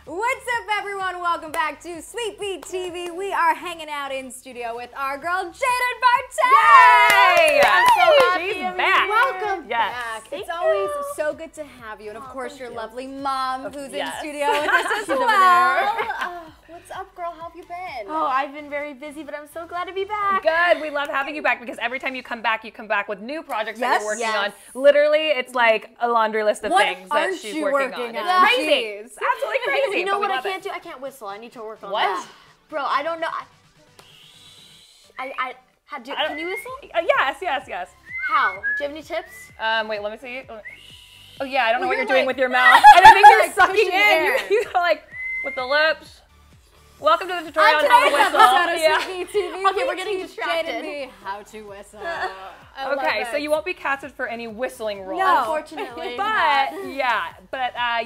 What's up, everyone? Welcome back to Sweet Beat TV. We are hanging out in studio with our girl, Jayden Bartels. Yay! I'm so happy. She's back. Welcome Yes. back. It's always so good to have you. And of course, your lovely mom who's in Yes. studio with us as well. What's up, girl? How have you been? Oh, I've been very busy, but I'm so glad to be back. Good. We love having you back because every time you come back with new projects that you're working Yes. on. Literally, it's like a laundry list of things that aren't she's you working on. on? It's crazy. It's absolutely crazy. You know but we what I love can't it. do? I can't whistle. I need to work on What? that. Bro, I don't know. Can you whistle? Yes. How? Do you have any tips? Wait, let me see. Oh yeah, I don't know what you're doing with your mouth. I don't think you're sucking air. in. You go like with the lips. Welcome to the tutorial on how to whistle. Sweet Beat TV. Okay, we're getting distracted. Jayden B, how to whistle. Okay, so you won't be casted for any whistling roles. No. Unfortunately. But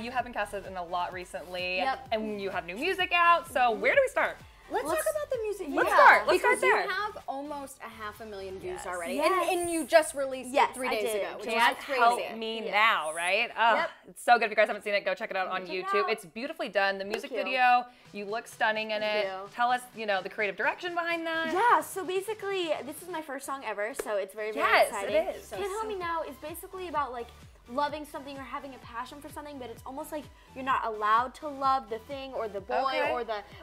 you have been casted in a lot recently, Yep. and you have new music out. So where do we start? Let's talk about the music. Let's start Because there. you have almost 500,000 views already, Yes. and you just released it 3 I days did. ago, which Can't is crazy. help me now, right? Oh, Yep. It's so good. If you guys haven't seen it, go check it out on Check it YouTube. out. It's beautifully done. The music you. video, you look stunning in Thank it. you. Tell us, the creative direction behind that. Yeah, so basically, this is my first song ever, so it's very, very Yes, exciting. it is. Can't Help Me Now is basically about like loving something or having a passion for something, but it's almost like you're not allowed to love the thing or the boy Okay.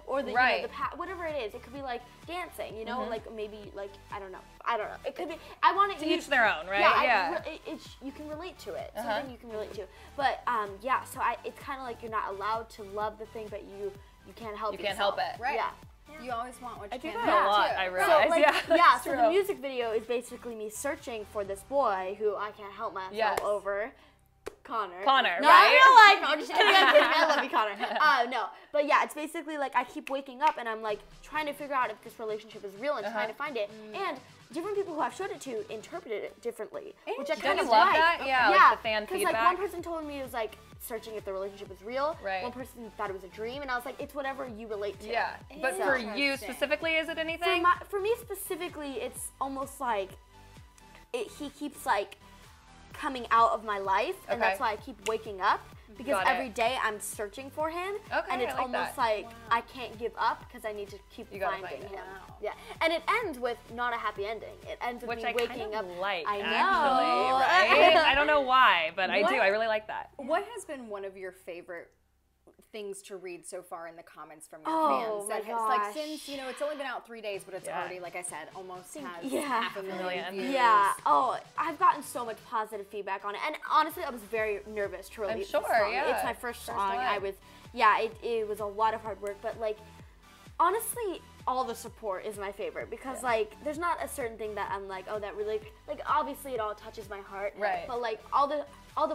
or the Right. whatever it is. It could be like dancing, like maybe like I don't know. It could be. I want it To each their own, right? Yeah. You can relate to it. Something you can relate to. But so it's kind of like you're not allowed to love the thing, but you can't help. You can't help it. Right. Yeah. You always want what you I do can't that a have, lot, too. I So, realize. so the music video is basically me searching for this boy who I can't help myself Yes. over. Connor, no, right? No, I'm just kidding. I love you, Connor. No, but yeah, it's basically like I keep waking up and I'm like trying to figure out if this relationship is real and trying to find it. And different people who I've showed it to interpreted it differently, which I kind of love like. that? Yeah, like the fan Because feedback. like one person told me it was like searching if the relationship was real. Right. One person thought it was a dream, and I was like, it's whatever you relate to. Yeah, but So- for you specifically, is it anything? For me specifically, it's almost like he keeps like coming out of my life, and that's why I keep waking up because Got it. every day I'm searching for him, Okay, and it's I like almost that. like I can't give up because I need to keep gotta finding find him. him. Wow. Yeah, and it ends with not a happy ending. It ends with Which me I waking kind up. of like, I know. actually, right? I don't know why, but I do. I really like that. What has been one of your favorite things to read so far in the comments from your Oh, fans? my That has, like, gosh. since it's only been out 3 days, but it's already, like I said, almost has Yeah. 500,000 views. Yeah. Oh, I've gotten so much positive feedback on it, and honestly, I was very nervous to release sure, the song. yeah. It's my first song. one. It was a lot of hard work, but like, honestly, all the support is my favorite because like, there's not a certain thing that I'm like, oh, that really like. Obviously, it all touches my heart. Right. But like, all the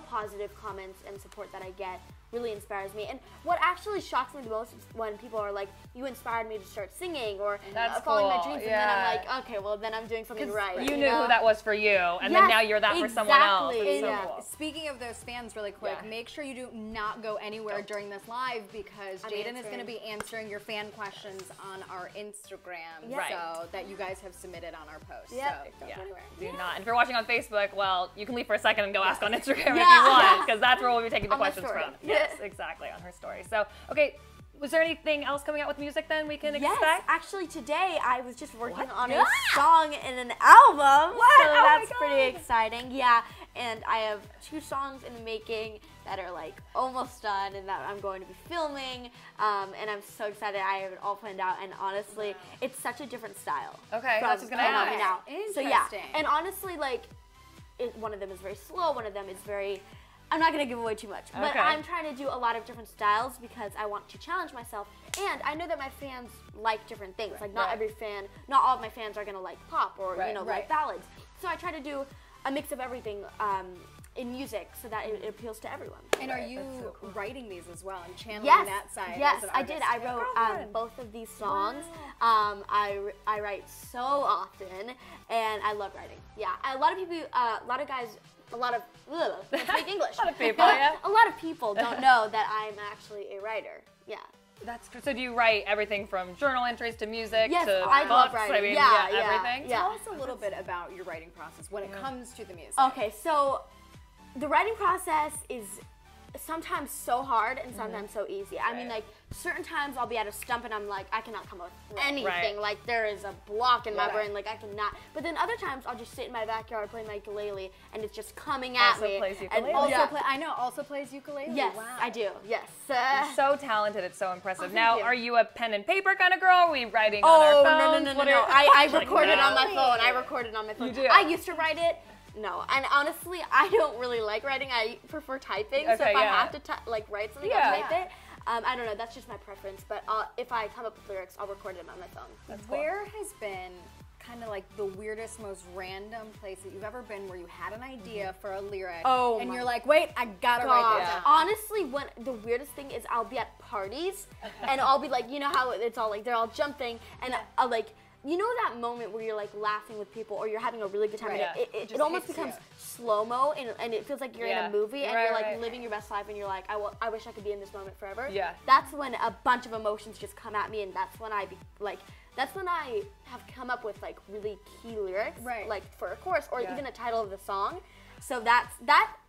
positive comments and support that I get really inspires me. And what actually shocks me the most is when people are like, you inspired me to start singing or following my cool, dreams, and then I'm like, okay, well then I'm doing something right. You knew who that was for you, and Yes, then now you're that for someone else. exactly. It's so Yeah. cool. Speaking of those fans, really quick, Yeah. make sure you do not go anywhere during this live because Jayden is going to answering. be answering your fan questions on our Instagram, Right. so that you guys have submitted on our post. Yep. So don't Yeah. go anywhere. Do not. And if you're watching on Facebook, well, you can leave for a second and go ask on Instagram if you Yeah. want, because that's where we'll be taking the On my questions story. from. Yes, exactly, on her story. So, okay, was there anything else coming out with music then we can Yes, expect? actually today I was just working on Yeah. a song in an album, What? so Oh my that's pretty God. exciting. Yeah, and I have 2 songs in the making that are like almost done and that I'm going to be filming, and I'm so excited. I have it all planned out, and honestly, it's such a different style. Okay, from that's what's gonna Can't Help happen. Me Now. So yeah, Interesting. and honestly, like, one of them is very slow, one of them is very. I'm not gonna give away too much, but Okay. I'm trying to do a lot of different styles because I want to challenge myself, and I know that my fans like different things. Like not all of my fans are gonna like pop or like ballads. So I try to do a mix of everything in music so that it appeals to everyone. And are you That's so cool. writing these as well and channeling Yes, that side? yes, as an I did. artist? I wrote Girlfriend. both of these songs. I write so often, and I love writing. Yeah, a lot of people, a lot of guys. Can't speak English. A lot of people, yeah. A lot of people don't know that I'm actually a writer. Yeah. That's so. Do you write everything from journal entries to music Yes, to I love books? writing. I mean, Yeah, everything. yeah. Tell us a little bit about your writing process when it comes to the music. Okay, so the writing process is sometimes so hard and sometimes so easy. I mean, like, certain times I'll be at a stump and I'm like, I cannot come up with anything. Like, there is a block in my brain, like, I cannot. But then other times I'll just sit in my backyard playing my ukulele and it's just coming at me. Plays ukulele. And also plays ukulele? Yes, wow. I do, yes. You're so talented, it's so impressive. Now, are you a pen and paper kind of girl? Are we writing on our phones? No. I record it on my phone. I record it on my phone. You do? I used to write it. No, and honestly, I don't really like writing. I prefer typing. So if I have to write something, I'll type it. I don't know. That's just my preference. But if I come up with lyrics, I'll record it on my phone. That's cool. Where has been kind of like the weirdest, most random place that you've ever been where you had an idea for a lyric and you're like, wait, I gotta write this down? Honestly, the weirdest thing is I'll be at parties and I'll be like, you know how it's all like they're all jumping and I'll like. You know that moment where you're like laughing with people or you're having a really good time and it almost becomes slow-mo and it feels like you're in a movie and you're like living your best life and you're like, I wish I could be in this moment forever. Yeah. That's when a bunch of emotions just come at me and that's when I have come up with like really key lyrics like for a chorus or even a title of the song. So that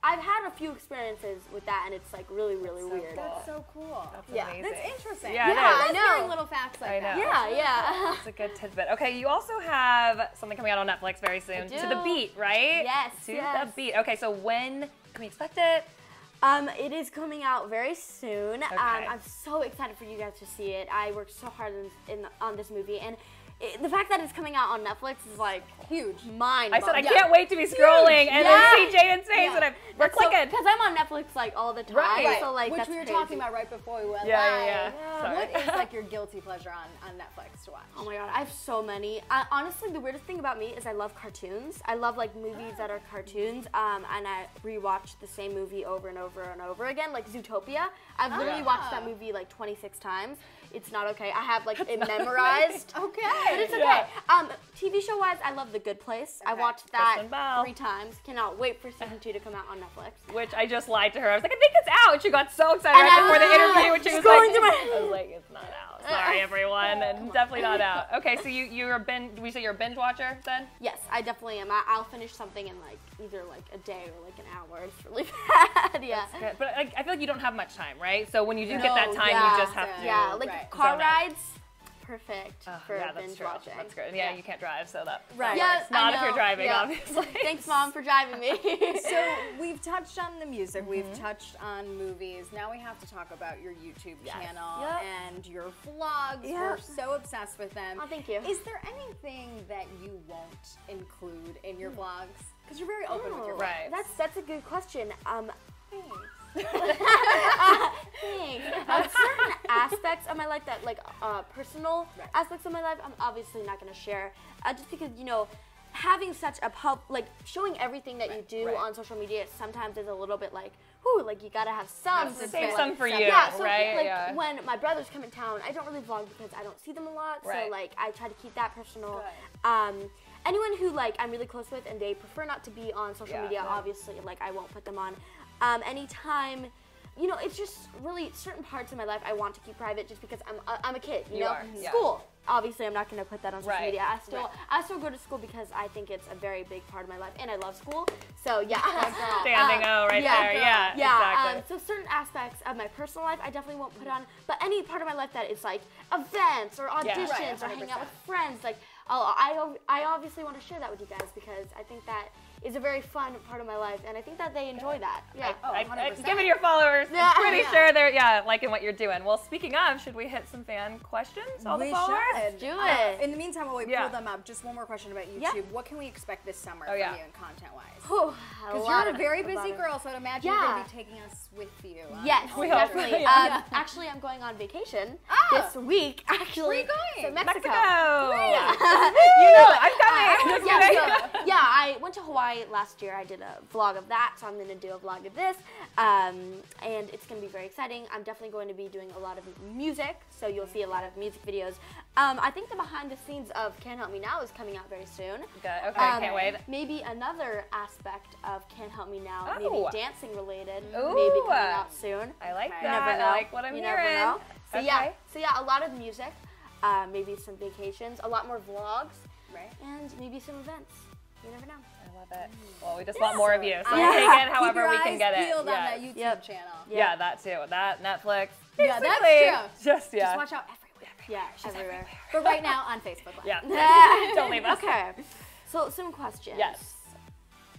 I've had a few experiences with that, and it's like really, really weird. That's so cool. That's amazing. That's interesting. Yeah, I know. Hearing little facts like that. Yeah. It's a good tidbit. Okay, you also have something coming out on Netflix very soon. To the Beat, right? Yes. To the Beat. Okay, so when can we expect it? It is coming out very soon. Okay. I'm so excited for you guys to see it. I worked so hard on this movie, and the fact that it's coming out on Netflix is like huge. Mind. I said I can't wait to be scrolling and then see Jayden's face and we're clicking. Because I'm on Netflix like all the time. So like which we were talking about right before we went live. Yeah. What is like your guilty pleasure on Netflix to watch? Oh my god, I have so many. Honestly, the weirdest thing about me is I love cartoons. I love like movies that are cartoons, and I rewatch the same movie over and over and over again, like Zootopia. I've literally watched that movie like 26 times. It's not okay. I have like it memorized. Okay. But it's okay. TV show wise, I love The Good Place. I watched that 3 times. Cannot wait for season 2 to come out on Netflix. Which I just lied to her. I was like, I think it's out. And she got so excited right before the interview. And she was like, I was like, it's not out. Sorry, everyone. And definitely not out. Okay, so you're a binge watcher then? Yes, I definitely am. I'll finish something in like either like a day or like an hour. It's really bad. Yeah. That's good. But I feel like you don't have much time, right? So when you do get that time, you just have to. Yeah, like car rides. Perfect for binge watching. That's good. Yeah, you can't drive, so that yeah, not if you're driving, obviously. Thanks, Mom, for driving me. So we've touched on the music, we've touched on movies. Now we have to talk about your YouTube channel and your vlogs. We're so obsessed with them. Oh, thank you. Is there anything that you won't include in your vlogs? Because you're very open with your vlogs. That's a good question. Thanks. Certain aspects of my life that like personal aspects of my life I'm obviously not going to share just because having such a showing everything that you do on social media sometimes is a little bit like like you gotta have some save some for you, so right? When my brothers come in town, I don't really vlog because I don't see them a lot, so like I try to keep that personal. Anyone who like I'm really close with and they prefer not to be on social media, obviously like I won't put them on. Anytime, it's just really certain parts of my life I want to keep private just because I'm a kid, you know? School. Obviously, I'm not going to put that on social media. I still go to school because I think it's a very big part of my life, and I love school. So, yeah. Standing O right there. Yeah, exactly. So, certain aspects of my personal life I definitely won't put on, but any part of my life that is like events or auditions or hanging out with friends, like, I obviously want to share that with you guys because I think that is a very fun part of my life, and I think that they enjoy that. Yeah. Given your followers, I'm pretty sure they're liking what you're doing. Well, speaking of, should we hit some fan questions? We should. Let's do it. In the meantime, while we pull them up, just one more question about YouTube. What can we expect this summer from you and content-wise? Because you're a very busy girl, so I'd imagine you're going to be taking us with you. Yes, definitely. Actually, I'm going on vacation this week. Actually, where are you going? So Mexico. I'm coming. I went to Hawaii last year. I did a vlog of that, so I'm going to do a vlog of this, and it's going to be very exciting. I'm definitely going to be doing a lot of music, so you'll see a lot of music videos. I think the behind the scenes of Can't Help Me Now is coming out very soon. Good. Okay, can't wait. Maybe another aspect of Can't Help Me Now, maybe dancing related, Ooh. maybe coming out soon. I like that. You never know. I like what I'm hearing. Never know. So okay. yeah, a lot of music, maybe some vacations, a lot more vlogs, and maybe some events. You never know. love it. Well, we just want more of you, so we'll take it however we can get it. Keep your eyes peeled on that YouTube channel. Yeah, that too. That, Netflix. Yeah, that's true. Just watch out everywhere. Yeah, she's everywhere. But right now on Facebook Live. Yeah. Don't leave us. Okay. So some questions. Yes.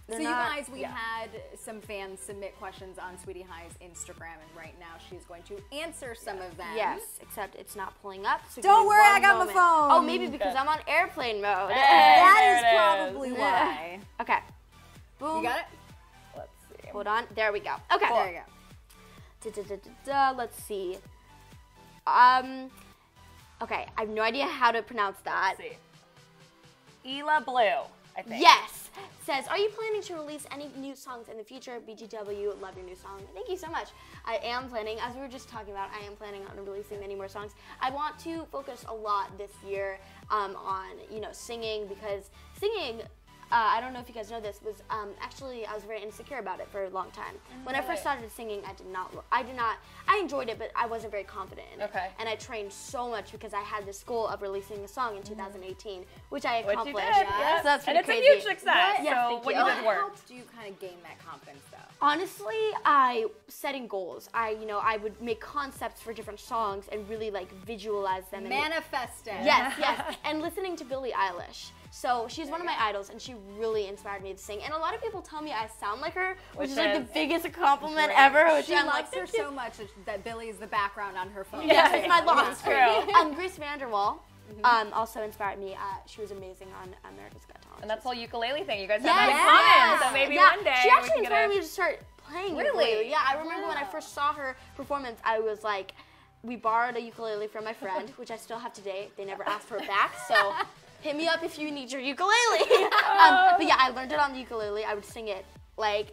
So you guys, we had some fans submit questions on Sweety High's Instagram, and right now she's going to answer some of them. Yes, except it's not pulling up. So don't worry, I got my phone. Oh, maybe because I'm on airplane mode. That is probably why. Okay. Boom. You got it? Let's see. Hold on. There we go. Okay. Cool. There you go. Let's see. Okay, I have no idea how to pronounce that. Let's see. Ela Blue, I think. Yes. Says, are you planning to release any new songs in the future? BGW, love your new song. Thank you so much. I am planning, as we were just talking about, I am planning on releasing many more songs. I want to focus a lot this year on, singing, because singing, I don't know if you guys know this, was actually, I was very insecure about it for a long time. When I first started singing, I enjoyed it, but I wasn't very confident in it. Okay. And I trained so much because I had this goal of releasing a song in 2018, which I accomplished. Which you did, yes. So that's and it's crazy. a huge success, Yeah, so thank what you. you did work. How do you kind of gain that confidence, though? Honestly, setting goals. I would make concepts for different songs and really visualize them. Manifesting. Yes, yes. And listening to Billie Eilish. So she's one of my idols, and she really inspired me to sing. And a lot of people tell me I sound like her, which is the biggest compliment ever. Which she I'm loves her so much that Billie is the background on her phone. Yes, it's my lock screen. True. Grace Vanderwall also inspired me. She was amazing on America's Got Talent. And that's the whole ukulele thing. You guys have Yes. that in common, so maybe one day she we actually can get inspired me to start playing ukulele. Yeah, I remember when I first saw her performance, I was like, we borrowed a ukulele from my friend, which I still have today. They never asked for it back, so hit me up if you need your ukulele. But yeah, I learned it on the ukulele. I would sing it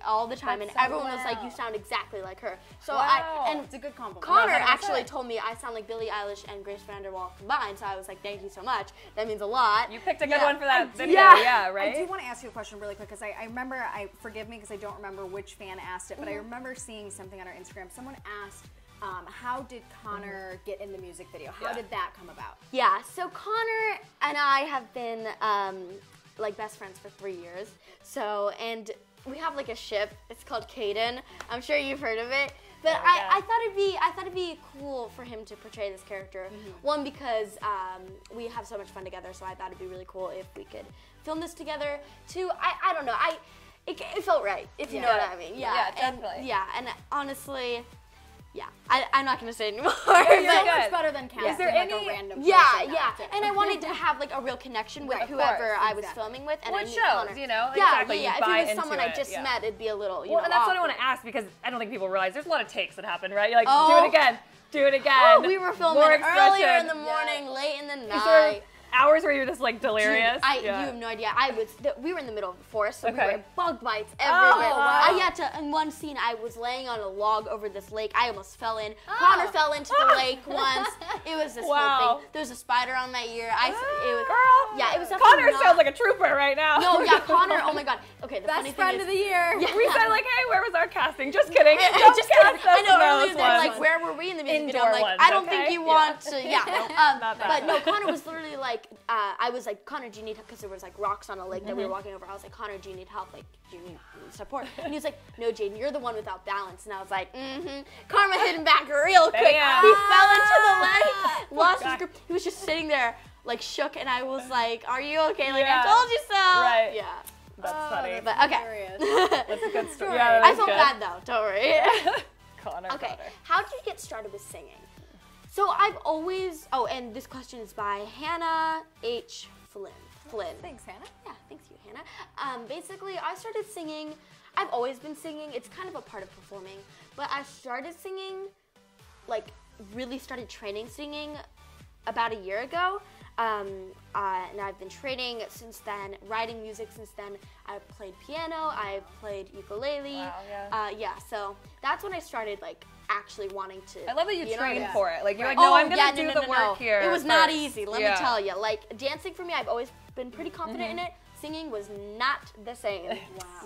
all the time, and everyone was like, "You sound exactly like her." So it's a good compliment. Connor actually told me I sound like Billie Eilish and Grace Vanderwall combined. So I was like, "Thank you so much. That means a lot." You picked a good one for that video, right? I do want to ask you a question really quick because I remember. Forgive me because I don't remember which fan asked it, but I remember seeing something on our Instagram. Someone asked, how did Connor get in the music video? How did that come about? Yeah, so Connor and I have been best friends for 3 years. So, and we have a ship. It's called Jayden. I'm sure you've heard of it. But I thought it'd be cool for him to portray this character. One, because we have so much fun together, so I thought it'd be really cool if we could film this together. Two, I don't know, it felt right, if you know what I mean. Yeah, definitely. And honestly, yeah, I'm not gonna say anymore. You're so much better than casting a random person. Yeah. And I wanted to have a real connection with whoever I was filming with. And well, it shows, Connor. exactly. Yeah. If it was someone I just met, it'd be a little, well, and that's what I want to ask, because I don't think people realize there's a lot of takes that happen, right? You're like, do it again. Oh, we were filming earlier in the morning, late in the night. Hours where you're just delirious. Dude, you have no idea. We were in the middle of the forest, so we were bug bites everywhere. Oh, wow. I had to, in one scene, I was laying on a log over this lake. I almost fell in. Connor fell into the lake once. It was this whole thing. There was a spider on my ear. Girl. Yeah, it was definitely Connor sounds like a trooper right now. No, yeah, Connor, oh my God. Okay, the funny best thing friend of the year. Yeah. We said hey, where was our casting? Just kidding. Just kidding. I know, earlier they're where were we in the music video? I'm like, I don't think you want to, but no, Connor was literally I was like, Connor, do you need help? Because there was rocks on a lake that we were walking over. I was like, Connor, do you need help? Do you need support? And he was like, no, Jayden, you're the one without balance. And I was like, Karma hit him back real quick. He fell into the lake, lost his grip. He was just sitting there, shook, and I was like, are you okay? I told you so. Right. Yeah. That's funny. But okay. That's a good story. Yeah, I felt bad though. Don't worry. Connor. Okay. How did you get started with singing? So I've always, and this question is by Hannah H. Flynn. Thanks, Hannah. Yeah, thanks you, Hannah. Basically, I started singing. I've always been singing. It's kind of a part of performing. But I started singing, really started training singing about a year ago. And I've been training since then, writing music since then. I've played piano, I've played ukulele. Wow, so that's when I started actually wanting to. I love that you trained for it. You're no, I'm gonna do the work here. It was not easy, let me tell you. Dancing for me, I've always been pretty confident in it. singing was not the same. Wow.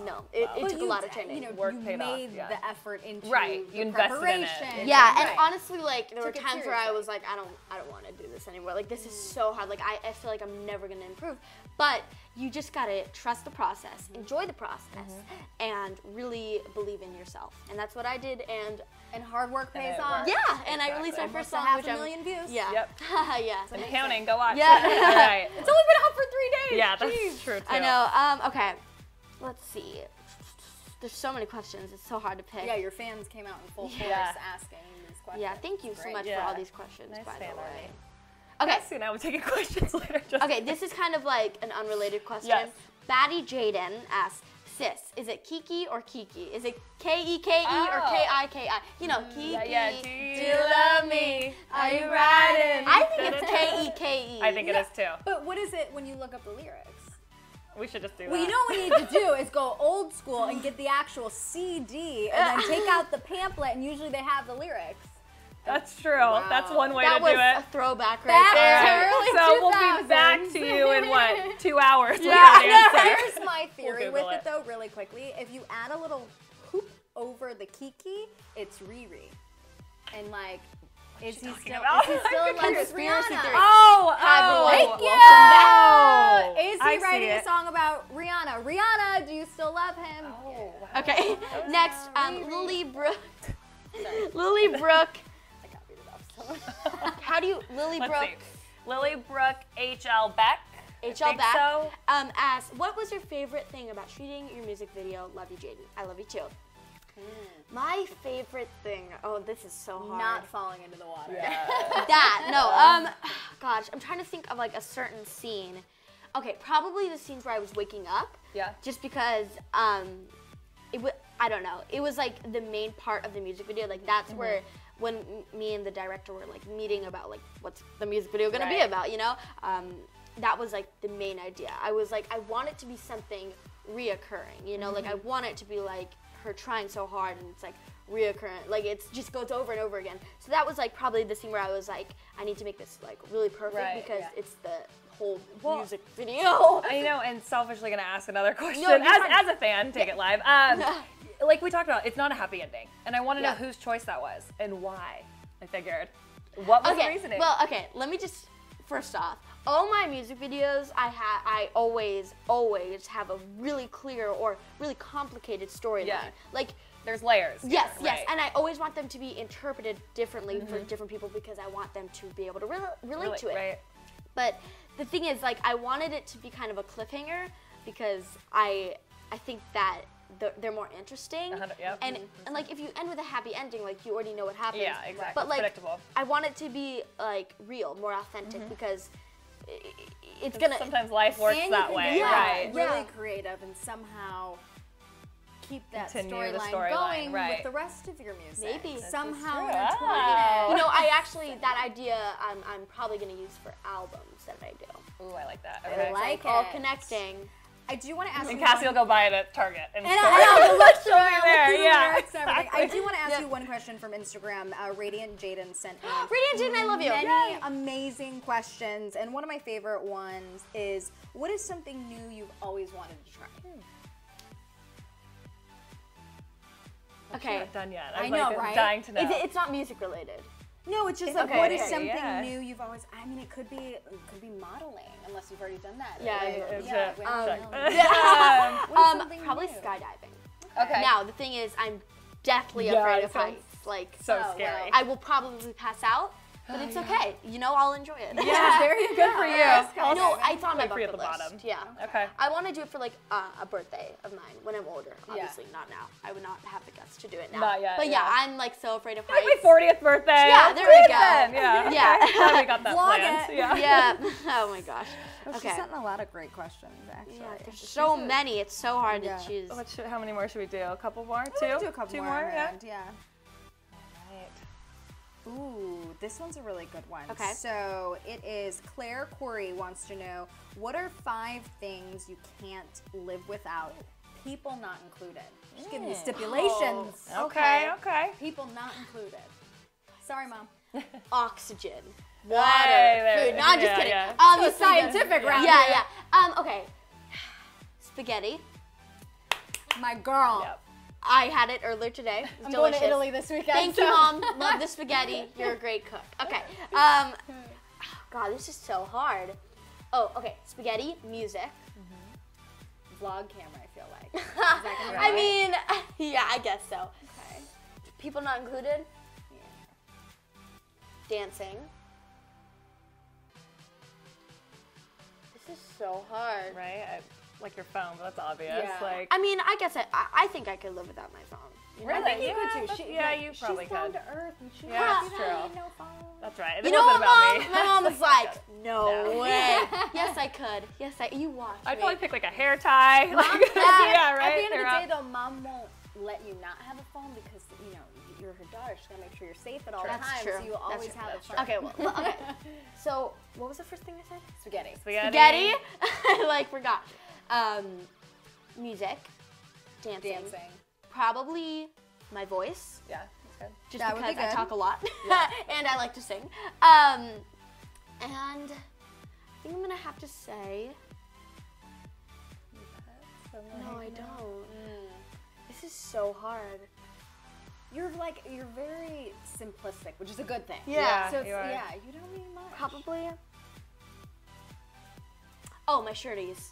No, it took a lot of training. You know, Work you paid off, made yeah. the effort into Right, the you invested in it. preparation. Yeah, and Right. honestly, like there were Took it times where I seriously. was like, I don't want to do this anymore. Like this is so hard. Like I feel like I'm never gonna improve. But you just gotta trust the process, enjoy the process, and really believe in yourself. And that's what I did. And hard work pays it off. worked. yeah, and I released my Exactly. first Almost song, a which 500,000 views. Yeah. Yep. Yeah. I'm counting. Go watch. Yeah. Right. It's only been out for 3 days. Yeah, Jeez. that's true too. I know. Okay. Let's see. There's so many questions. It's so hard to pick. Yeah, your fans came out in full force Yeah. asking these questions. Yeah, thank you so Great. much for Yeah. all these questions, Nice by the fan way. army. Okay. See, now we're taking questions later. Just Okay, this is kind of like an unrelated question. Yes. Batty Jayden asks, sis, is it Kiki or Kiki? Is it K-E-K-E or Oh. K-I-K-I? You know, Kiki. yeah. Do you love me? Are you riding? I think it's K-E-K-E. I think it is too. But what is it when you look up the lyrics? We should just do that. Well, you know what we need to do is go old school and get the actual CD and then take out the pamphlet, and usually they have the lyrics. That's true. That's one way That to was do it. a throwback right That's there. early So we'll be 2000s. back to you in what, 2 hours? with Yeah, the I know. answer. Here's my theory We'll with Google it, it. though, really quickly. If you add a little hoop over the Kiki, it's Riri. And like, is he still about? in love with Conspiracy Rihanna? theory. Oh, Thank you. Oh, Is I he see writing a it. song about Rihanna? Rihanna, do you still love him? Oh, wow. Okay, next, Riri. Lily Brooke. Sorry. Lily Brooke. I copied it off someone. How do you, Lily Let's Brooke? see. Lily Brooke H.L. Beck. I H.L. think Beck so. asks, what was your favorite thing about shooting your music video? Love you, Jayden. I love you too. My favorite thing. Oh, this is so hard. Not falling into the water. that. No. Gosh, I'm trying to think of like a certain scene. Okay, probably the scenes where I was waking up. Yeah. Just because it was. I don't know. It was like the main part of the music video. Like that's where when me and the director were like meeting about like what's the music video gonna be Right. about. You know. That was like the main idea. I was like, I want it to be something reoccurring. You know, like I want it to be like her trying so hard and it's like reoccurring, like it just goes over and over again. So that was like probably the scene where I was like, I need to make this like really perfect Right, because yeah. it's the whole Well, music video. I know, and selfishly gonna ask another question. you're fine. As a fan, take it live. Like we talked about, it's not a happy ending, and I want to know Yeah. whose choice that was and why. I figured, what was the reasoning? Well, okay, let me just first off, all my music videos, I always have a really clear or really complicated storyline. Yeah. Like There's layers. yes, here, yes, right. and I always want them to be interpreted differently for different people because I want them to be able to relate to it. Right. But the thing is, like, I wanted it to be kind of a cliffhanger because I think that they're more interesting. Yep. And like, if you end with a happy ending, like, you already know what happens. Yeah, exactly. But like, Predictable. I want it to be like real, more authentic because it's gonna. Sometimes life works And you that can way, be right? really Yeah. creative and somehow keep that Continue the storyline storyline, going right. with the rest of your music. Maybe. Somehow true. intertwine Oh. it. You know, I actually that idea I'm probably gonna use for albums that I do. Ooh, I like that. I Okay. like All it. connecting. I do want to ask And you Cassie will one- go buy it at Target. And And store I it. know, the bookstore, there, with the yeah, lyrics and everything. I exactly. do want to ask Yep. you one question from Instagram. Radiant Jayden sent in Radiant Jayden, I love you. many Yay. amazing questions, and one of my favorite ones is, what is something new you've always wanted to try? She's Okay. not done yet. I I'm know, like, right? dying to know. It's not music related. No, it's just like, okay, what is okay, something yeah. new you've always? I mean, it could be modeling, unless you've already done that. Yeah, It's yeah. a- we don't check. know. What is something Probably new? skydiving. Okay. Now the thing is, I'm deathly Yeah, afraid it of sounds heights. Like, so Oh, scary. well. I will probably pass out, but it's okay. You know, I'll enjoy it. Yeah, There you good go. for you. Yes, No, it's on my Good for you bucket at the list. bottom. Yeah. Okay. I want to do it for like a birthday of mine when I'm older. Obviously, not now. I would not have the guts to do it now. Not yet, But yeah, yeah. I'm like so afraid of Like heights. my 40th birthday. Yeah, Let's there do we it go. then. Yeah. Yeah. Okay. Glad we got that Vlog planned. it. Yeah. Yeah. Oh my gosh. She's Okay. sent a lot of great questions, actually. Yeah, there's so many. It's so hard Yeah. to choose. How many more should we do? A couple more? We Two? can do a couple Two more. more? Yeah. around, yeah. Right. Ooh, this one's a really good one. Okay. So it is Claire Corey wants to know, what are 5 things you can't live without, people not included? Just giving you stipulations. Okay. Okay. People not included. Sorry, Mom. Oxygen, water, Hey, there- food. No, I'm just yeah, kidding. yeah. So Obviously, scientific round Yeah, here. yeah. Okay. spaghetti. My girl. Yep. I had it earlier today. It was I'm delicious. going to Italy this weekend. Thank you, Mom. Love the spaghetti. You're a great cook. Okay. God, this is so hard. Oh, okay. Spaghetti, music. Vlog camera, I feel like. Is that gonna be I right? mean, yeah, I guess so. Okay. People not included. Yeah. Dancing. This is so hard. Right? Like your phone, but that's obvious. Yeah. Like, I mean, I guess I think I could live without my phone. You know? Really? I think you Yeah, could too. that's- you probably she's down could. to earth. And she Yeah, she that's doesn't true. need no phone. That's right. You It know wasn't what, about Mom? me. My mom was like, no No. way. Yes, I could. Yes, you watch I'd me. probably pick like a hair tie. Like, Mom, yeah, right? At the end of the They're day, though, Mom won't let you not have a phone because, you know, you're her daughter. She's got to make sure you're safe at all That's times. true. So you always That's have a true. phone. Okay, well, okay. So, what was the first thing I said? Spaghetti. Spaghetti. I like forgot. Music, dancing, probably my voice, Yeah, that's good. just That would be because I good. talk a lot and I like to sing. And I think I'm gonna have to say no, I don't. This is so hard. You're very simplistic, which is a good thing. Yeah. So it's, you are. yeah, you don't need much. Probably. Oh, my shirties.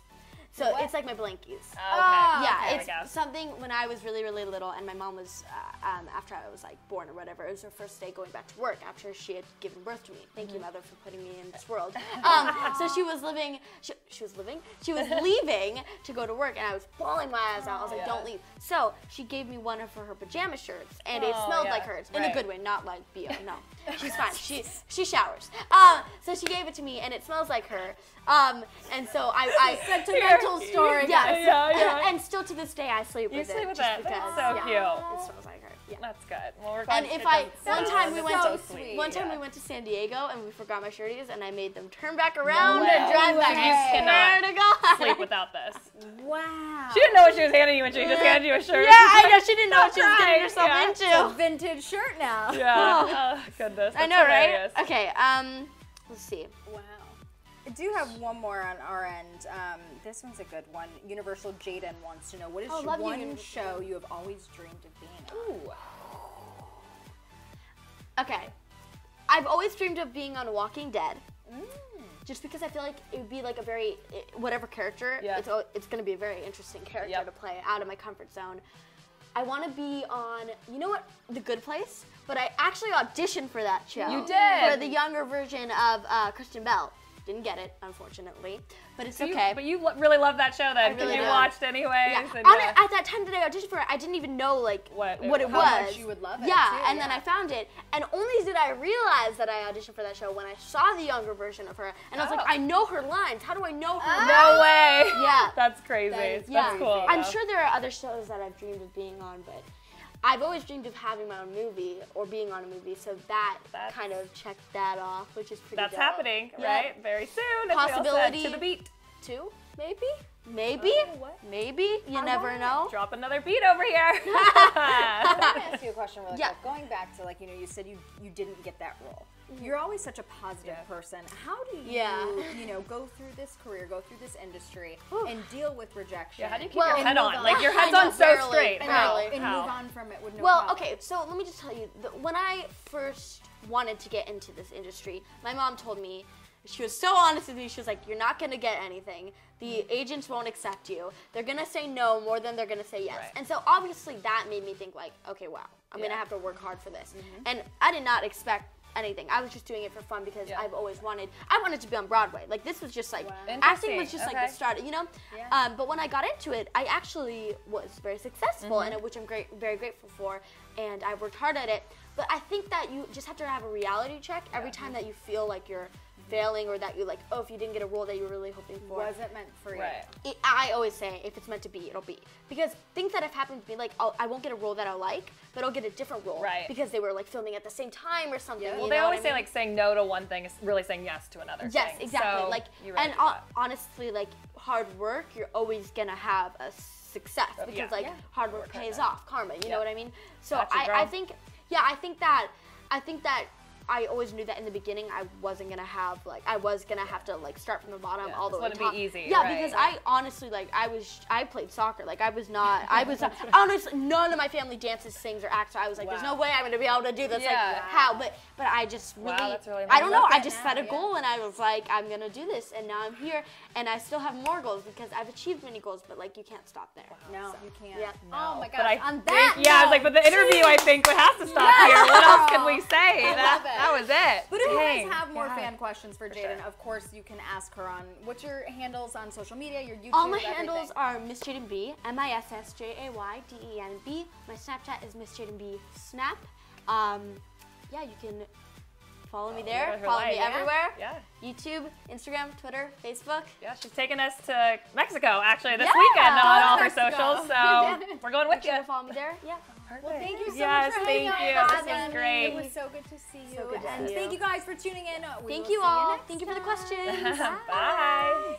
So What? it's like my blankies. Oh, okay. Yeah, There we it's go. something when I was really, really little, and my mom was, after I was like born or whatever, it was her first day going back to work after she had given birth to me. Thank you, mother, for putting me in this world. So she was leaving to go to work, and I was bawling my eyes out. I was like, don't leave. So she gave me one of her pajama shirts, and it Oh, smelled yeah. like hers in Right. a good way, not like BO. No, she's fine. She showers. So she gave it to me, and it smells like her. And so I Sentimental story. Yes. Yeah. And still to this day, I sleep with it. sleep with just that. That's because, so yeah, cute. it smells like her. Yeah. That's good. Well, we're glad And if it I doesn't one smell. time we It's went so to sweet. one time yeah. we went to San Diego and we forgot my shirties and I made them turn back around way. and drive back. So you I swear cannot to God. sleep without this. Wow. She didn't know what she was handing you when she just handed you a shirt. Yeah, I know she didn't know what she was Right, getting herself yeah. It's a into. vintage shirt now. Yeah. Oh, goodness. I That's know, hilarious. right? Okay. Let's see. Wow. I do have one more on our end. This one's a good one. Universal Jayden wants to know, what is love you, one Universal. show you have always dreamed of being on? Ooh. Okay. I've always dreamed of being on Walking Dead. Just because I feel like it would be like a very, whatever character, Yeah. it's going to be a very interesting character Yep. to play out of my comfort zone. I want to be on, you know what, The Good Place? But I actually auditioned for that show. You did? For the younger version of Kristen Bell. Didn't get it, unfortunately. But it's okay. But you really love that show then, because really you do. watched anyways. Yeah. And, At that time that I auditioned for it, I didn't even know like What it what it was. was. How much you would love it, Yeah, too, and then yeah. I found it, and only did I realize that I auditioned for that show when I saw the younger version of her, and I was like, Oh. I know her lines. How do I know her lines? no way. Yeah. That's crazy. That is Yeah, That's cool. I'm though. sure there are other shows that I've dreamed of being on, but I've always dreamed of having my own movie or being on a movie, so That's- kind of checked that off, which is pretty That's dope. happening, Yeah. right? Very soon. as we all said, Possibility. to the beat. Two, maybe? Maybe? Oh, what? Maybe? You never know. Drop another beat over here. Let me ask you a question really Yeah. quick. Going back to, like, you know, you said you didn't get that role. You're always such a positive person. How do you, Yeah. you know, go through this career, go through this industry, and deal with rejection? Yeah, how do you keep Well, your head and on? move Like, on. your I head's know, on so barely, straight. and, How? and How? move on from it with no Well, problem. okay, so let me just tell you, when I first wanted to get into this industry, my mom told me, she was so honest with me, she was like, you're not gonna get anything. The agents won't accept you. They're gonna say no more than they're gonna say yes. Right. And so obviously that made me think like, okay, wow, I'm gonna Yeah. have to work hard for this. And I did not expect anything. I was just doing it for fun because Yeah. I've always wanted to be on Broadway. Like this was just like, Wow. acting was Interesting. just like Okay. the start, you know? Yeah. But when I got into it, I actually was very successful in it, which I'm very grateful for. And I worked hard at it. But I think that you just have to have a reality check every time that you feel like you're failing or that you're like, oh, if you didn't get a role that you were really hoping for. wasn't meant for you. Right. I always say, if it's meant to be, it'll be. Because things that have happened to me, like, I won't get a role that I like, but I'll get a different role. Right. Because they were, like, filming at the same time or something. Yeah. you Well, know they what always I say mean? like saying no to one thing is really saying yes to another Yes, thing. exactly. So like, you really and do that. honestly, like, hard work, you're always gonna have a success because, yeah. like, Yeah. hard work pays hard. off, karma. You Yeah. know what I mean? So Gotcha, girl. I think, yeah, I think that I always knew that in the beginning I wasn't gonna have I was gonna have to start from the bottom all the way to top. Be easy. Yeah, because I honestly I played soccer. Honestly, none of my family dances, sings, or acts. So I was like, there's no way I'm gonna be able to do this. How? But I just really, that's really I don't know. I just set a goal and I was like, I'm gonna do this, and now I'm here, and I still have more goals because I've achieved many goals, but you can't stop there. No, you can't. Yeah. No. Oh my gosh. But on that I was like, but the interview I think would have to stop here. What else can we say? That was it. But if you guys have more fan questions for Jayden, of course you can ask her on what's your handles on social media, your YouTube. All my handles are Miss Jayden B, MissJaydenB. My Snapchat is Miss Jayden B Snap. Yeah, you can follow me there. Follow me everywhere. Yeah. YouTube, Instagram, Twitter, Facebook. Yeah, she's taking us to Mexico actually this weekend on all her socials. So we're going with you. Follow me there. Yeah. Well, thank you so much for hanging out with us. This was great. It was so good to see you. And thank you guys for tuning in. Thank you all. Thank you for the questions. Bye.